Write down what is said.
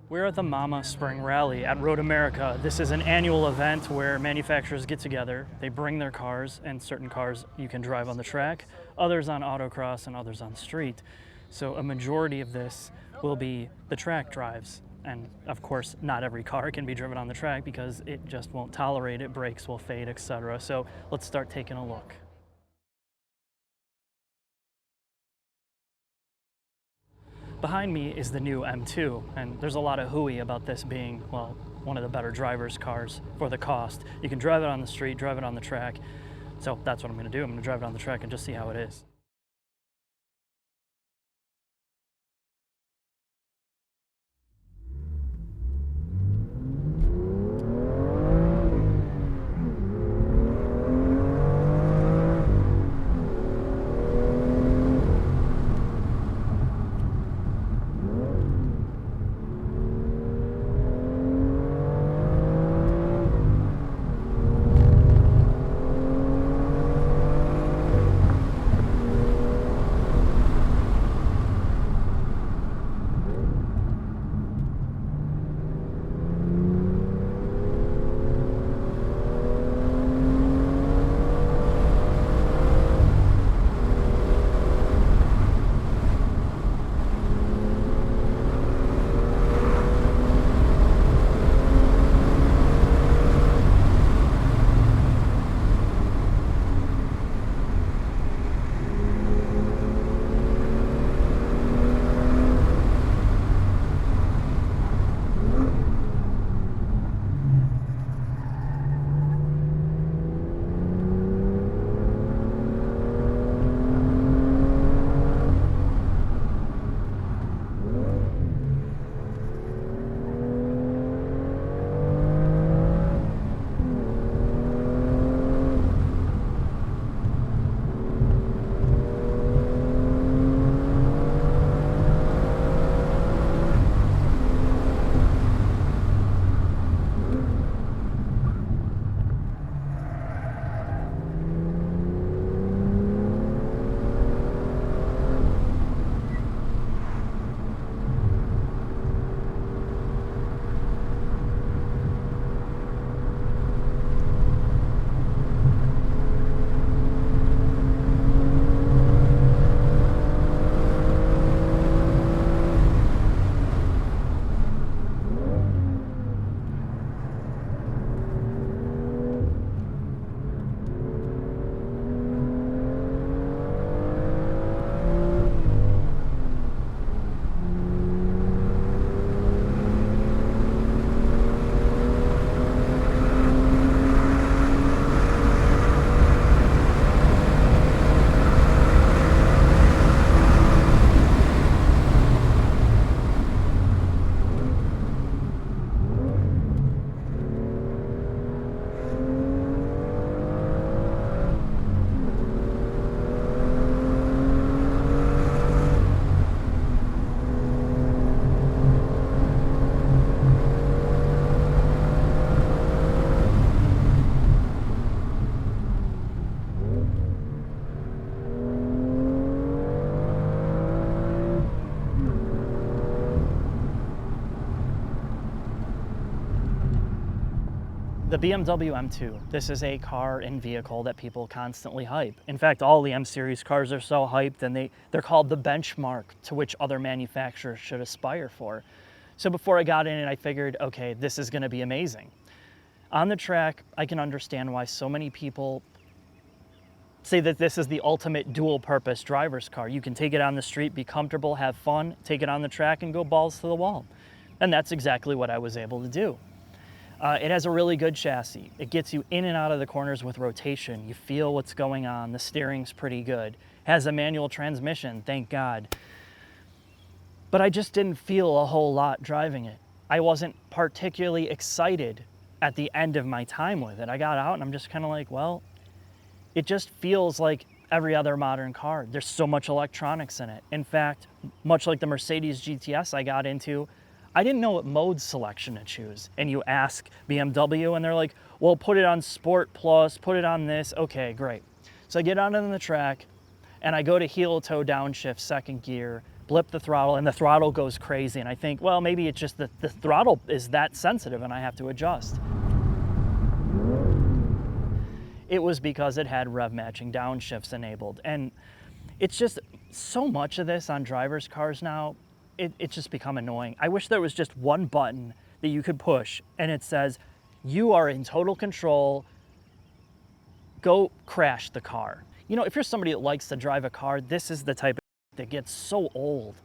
We're at the Mama Spring Rally at Road America. This is an annual event where manufacturers get together, they bring their cars, and certain cars you can drive on the track, others on autocross and others on street. So a majority of this will be the track drives. And of course, not every car can be driven on the track because it just won't tolerate it, brakes will fade, etc. So let's start taking a look. Behind me is the new M2, and there's a lot of hooey about this being, well, one of the better driver's cars for the cost. You can drive it on the street, drive it on the track, so that's what I'm going to do. I'm going to drive it on the track and just see how it is. The BMW M2, this is a car and vehicle that people constantly hype. In fact, all the M series cars are so hyped and they're called the benchmark to which other manufacturers should aspire for. So before I got in it, I figured, okay, this is gonna be amazing. On the track, I can understand why so many people say that this is the ultimate dual purpose driver's car. You can take it on the street, be comfortable, have fun, take it on the track and go balls to the wall. And that's exactly what I was able to do. It has a really good chassis. It gets you in and out of the corners with rotation. You feel what's going on. The steering's pretty good. Has a manual transmission, thank God. But I just didn't feel a whole lot driving it. I wasn't particularly excited at the end of my time with it. I got out and I'm just kind of like, well, it just feels like every other modern car. There's so much electronics in it. In fact, much like the Mercedes GTS I got into, I didn't know what mode selection to choose. And you ask BMW and they're like, well, put it on Sport Plus, put it on this. Okay, great. So I get out on the track and I go to heel toe downshift second gear, blip the throttle, and the throttle goes crazy. And I think, well, maybe it's just that the throttle is that sensitive and I have to adjust. It was because it had rev matching downshifts enabled. And it's just so much of this on drivers' cars now, it's just become annoying. I wish there was just one button that you could push and it says, you are in total control, go crash the car. You know, if you're somebody that likes to drive a car, this is the type of that gets so old.